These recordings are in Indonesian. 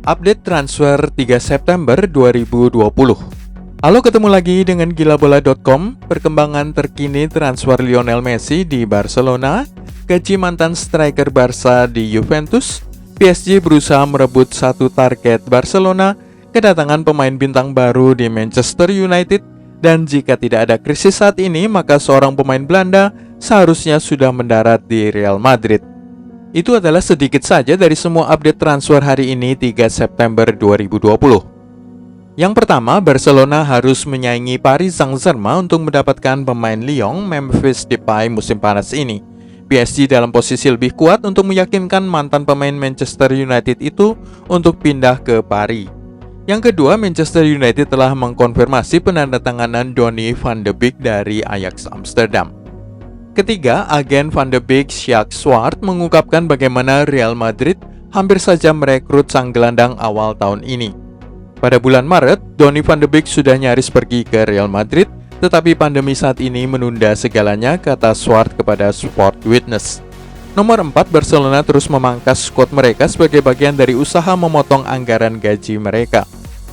Update transfer 3 September 2020. Halo, ketemu lagi dengan gilabola.com. Perkembangan terkini transfer Lionel Messi di Barcelona, gaji mantan striker Barca di Juventus, PSG berusaha merebut satu target Barcelona, kedatangan pemain bintang baru di Manchester United, dan jika tidak ada krisis saat ini, maka seorang pemain Belanda seharusnya sudah mendarat di Real Madrid. Itu adalah sedikit saja dari semua update transfer hari ini 3 September 2020. Yang pertama, Barcelona harus menyaingi Paris Saint-Germain untuk mendapatkan pemain Lyon Memphis Depay musim panas ini. PSG dalam posisi lebih kuat untuk meyakinkan mantan pemain Manchester United itu untuk pindah ke Paris. Yang kedua, Manchester United telah mengkonfirmasi penandatanganan Donny van de Beek dari Ajax Amsterdam. Ketiga, agen Van de Beek, Sjaak Zwart, mengungkapkan bagaimana Real Madrid hampir saja merekrut sang gelandang awal tahun ini. Pada bulan Maret, Donny van de Beek sudah nyaris pergi ke Real Madrid, tetapi pandemi saat ini menunda segalanya, kata Zwart kepada Sport Witness. Nomor 4, Barcelona terus memangkas skuad mereka sebagai bagian dari usaha memotong anggaran gaji mereka.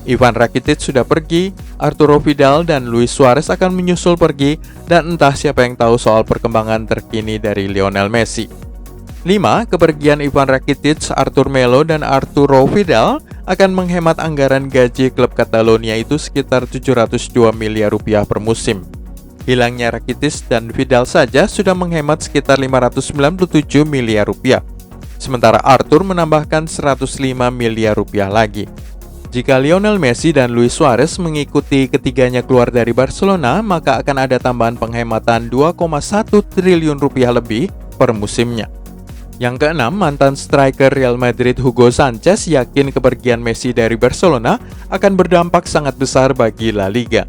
Ivan Rakitic sudah pergi, Arturo Vidal dan Luis Suarez akan menyusul pergi, dan entah siapa yang tahu soal perkembangan terkini dari Lionel Messi. 5. Kepergian Ivan Rakitic, Artur Melo, dan Arturo Vidal akan menghemat anggaran gaji klub Catalonia itu sekitar 702 miliar rupiah per musim. Hilangnya Rakitic dan Vidal saja sudah menghemat sekitar 597 miliar rupiah. Sementara Artur menambahkan 105 miliar rupiah lagi. Jika Lionel Messi dan Luis Suarez mengikuti ketiganya keluar dari Barcelona, maka akan ada tambahan penghematan 2,1 triliun rupiah lebih per musimnya. Yang keenam, mantan striker Real Madrid Hugo Sanchez yakin kepergian Messi dari Barcelona akan berdampak sangat besar bagi La Liga.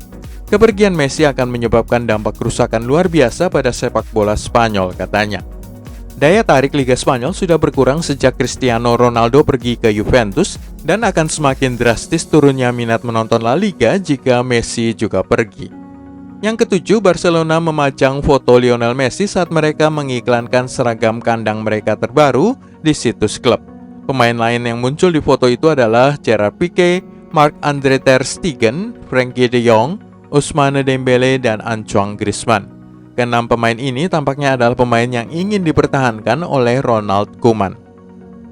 Kepergian Messi akan menyebabkan dampak kerusakan luar biasa pada sepak bola Spanyol, katanya. Daya tarik Liga Spanyol sudah berkurang sejak Cristiano Ronaldo pergi ke Juventus, dan akan semakin drastis turunnya minat menonton La Liga jika Messi juga pergi. Yang ketujuh, Barcelona memajang foto Lionel Messi saat mereka mengiklankan seragam kandang mereka terbaru di situs klub. Pemain lain yang muncul di foto itu adalah Gerard Piqué, Marc-André ter Stegen, Frenkie de Jong, Ousmane Dembélé, dan Antoine Griezmann. Keenam pemain ini tampaknya adalah pemain yang ingin dipertahankan oleh Ronald Koeman.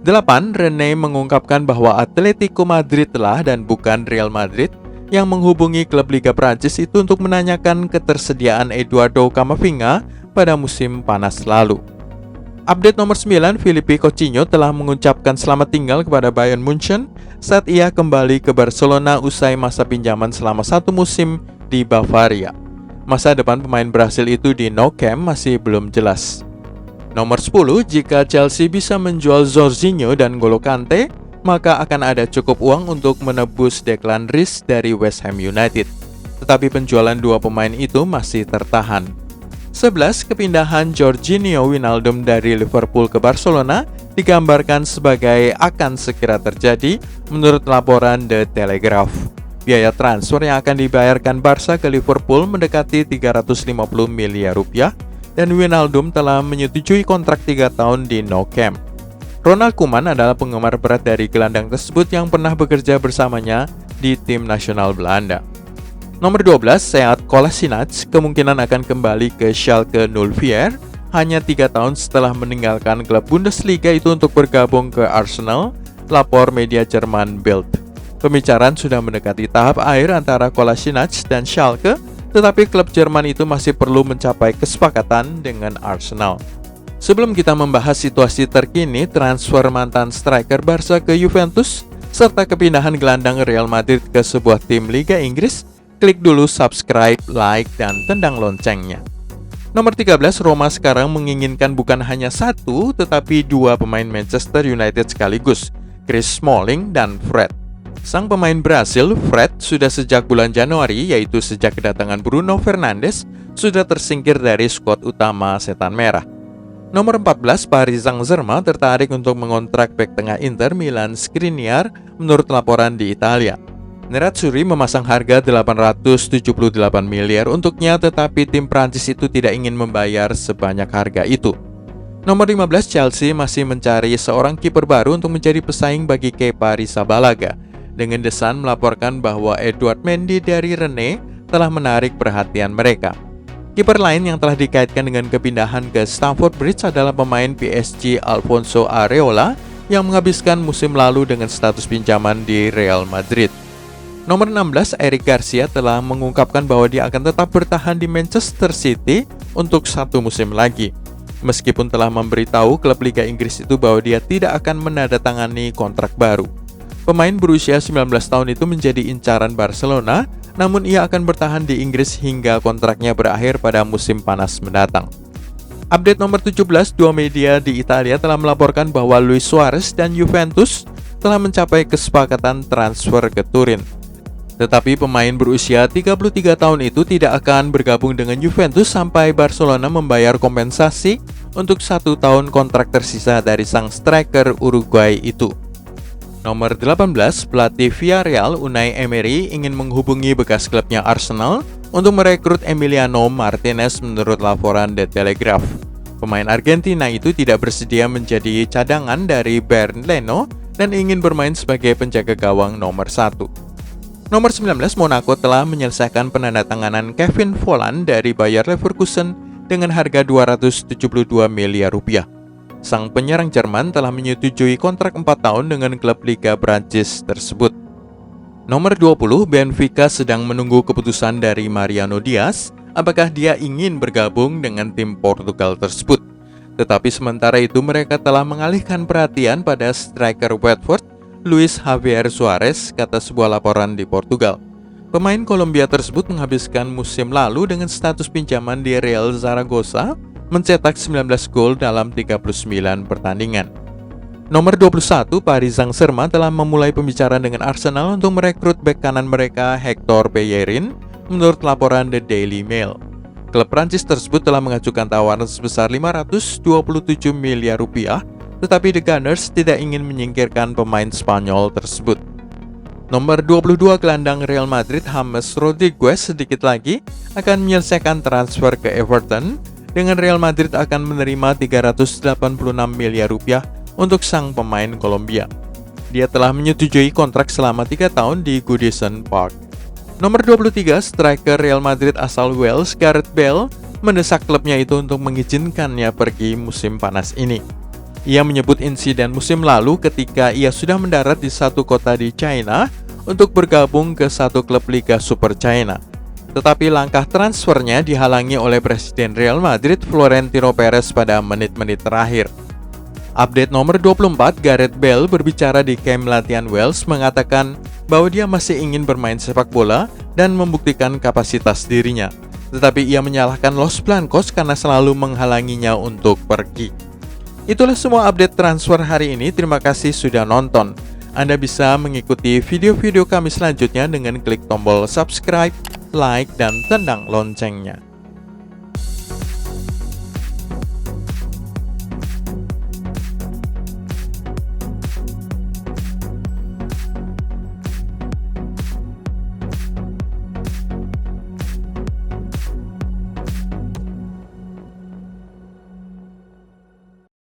8. Rene mengungkapkan bahwa Atletico Madrid telah dan bukan Real Madrid yang menghubungi klub Liga Prancis itu untuk menanyakan ketersediaan Eduardo Camavinga pada musim panas lalu. Update nomor 9, Philippe Coutinho telah mengucapkan selamat tinggal kepada Bayern Munchen saat ia kembali ke Barcelona usai masa pinjaman selama 1 musim di Bavaria. Masa depan pemain Brasil itu di Nou Camp masih belum jelas. Nomor 10, jika Chelsea bisa menjual Jorginho dan N'Golo Kante, maka akan ada cukup uang untuk menebus Declan Rice dari West Ham United. Tetapi penjualan dua pemain itu masih tertahan. 11, kepindahan Georginio Wijnaldum dari Liverpool ke Barcelona digambarkan sebagai akan segera terjadi menurut laporan The Telegraph. Biaya transfer yang akan dibayarkan Barca ke Liverpool mendekati 350 miliar rupiah, dan Wijnaldum telah menyetujui kontrak 3 tahun di Nou Camp. Ronald Koeman adalah penggemar berat dari gelandang tersebut yang pernah bekerja bersamanya di tim nasional Belanda. Nomor 12, Sead Kolasinac kemungkinan akan kembali ke Schalke 04 hanya 3 tahun setelah meninggalkan klub Bundesliga itu untuk bergabung ke Arsenal, lapor media Jerman Bild. Pembicaraan sudah mendekati tahap akhir antara Kolasinac dan Schalke, tetapi klub Jerman itu masih perlu mencapai kesepakatan dengan Arsenal. Sebelum kita membahas situasi terkini transfer mantan striker Barca ke Juventus, serta kepindahan gelandang Real Madrid ke sebuah tim Liga Inggris, klik dulu subscribe, like, dan tendang loncengnya. Nomor 13, Roma sekarang menginginkan bukan hanya satu, tetapi 2 pemain Manchester United sekaligus, Chris Smalling dan Fred. Sang pemain Brasil, Fred, sudah sejak bulan Januari, yaitu sejak kedatangan Bruno Fernandes, sudah tersingkir dari skuad utama Setan Merah. Nomor 14, Paris Saint-Germain tertarik untuk mengontrak bek tengah Inter Milan Skriniar menurut laporan di Italia. Nerazzurri memasang harga 878 miliar untuknya, tetapi tim Prancis itu tidak ingin membayar sebanyak harga itu. Nomor 15, Chelsea masih mencari seorang kiper baru untuk menjadi pesaing bagi Kepa Arrizabalaga, dengan The Sun melaporkan bahwa Edouard Mendy dari Rennes telah menarik perhatian mereka. Kiper lain yang telah dikaitkan dengan kepindahan ke Stamford Bridge adalah pemain PSG Alfonso Areola yang menghabiskan musim lalu dengan status pinjaman di Real Madrid. Nomor 16, Eric Garcia telah mengungkapkan bahwa dia akan tetap bertahan di Manchester City untuk 1 musim lagi. Meskipun telah memberitahu klub Liga Inggris itu bahwa dia tidak akan menandatangani kontrak baru. Pemain berusia 19 tahun itu menjadi incaran Barcelona, namun ia akan bertahan di Inggris hingga kontraknya berakhir pada musim panas mendatang. Update nomor 17, dua media di Italia telah melaporkan bahwa Luis Suarez dan Juventus telah mencapai kesepakatan transfer ke Turin. Tetapi pemain berusia 33 tahun itu tidak akan bergabung dengan Juventus sampai Barcelona membayar kompensasi untuk 1 tahun kontrak tersisa dari sang striker Uruguay itu. Nomor 18, pelatih Villarreal Unai Emery ingin menghubungi bekas klubnya Arsenal untuk merekrut Emiliano Martinez menurut laporan The Telegraph. Pemain Argentina itu tidak bersedia menjadi cadangan dari Bernd Leno dan ingin bermain sebagai penjaga gawang nomor 1. Nomor 19, Monaco telah menyelesaikan penandatanganan Kevin Volland dari Bayer Leverkusen dengan harga 272 miliar rupiah. Sang penyerang Jerman telah menyetujui kontrak 4 tahun dengan klub Liga Prancis tersebut. Nomor 20, Benfica sedang menunggu keputusan dari Mariano Diaz apakah dia ingin bergabung dengan tim Portugal tersebut. Tetapi sementara itu mereka telah mengalihkan perhatian pada striker Watford Luis Javier Suarez, kata sebuah laporan di Portugal. Pemain Kolombia tersebut menghabiskan musim lalu dengan status pinjaman di Real Zaragoza, mencetak 19 gol dalam 39 pertandingan. Nomor 21, Paris Saint-Germain telah memulai pembicaraan dengan Arsenal untuk merekrut bek kanan mereka Hector Bellerin, menurut laporan The Daily Mail. Klub Prancis tersebut telah mengajukan tawaran sebesar 527 miliar rupiah, tetapi The Gunners tidak ingin menyingkirkan pemain Spanyol tersebut. Nomor 22, gelandang Real Madrid James Rodriguez sedikit lagi akan menyelesaikan transfer ke Everton, dengan Real Madrid akan menerima 386 miliar rupiah untuk sang pemain Kolombia. Dia telah menyetujui kontrak selama 3 tahun di Goodison Park. Nomor 23, striker Real Madrid asal Wales Gareth Bale mendesak klubnya itu untuk mengizinkannya pergi musim panas ini. Ia menyebut insiden musim lalu ketika ia sudah mendarat di satu kota di China untuk bergabung ke satu klub Liga Super China. Tetapi langkah transfernya dihalangi oleh Presiden Real Madrid Florentino Perez pada menit-menit terakhir. Update nomor 24, Gareth Bale berbicara di camp latihan Wales mengatakan bahwa dia masih ingin bermain sepak bola dan membuktikan kapasitas dirinya. Tetapi ia menyalahkan Los Blancos karena selalu menghalanginya untuk pergi. Itulah semua update transfer hari ini. Terima kasih sudah nonton. Anda bisa mengikuti video-video kami selanjutnya dengan klik tombol subscribe, like, dan tendang loncengnya.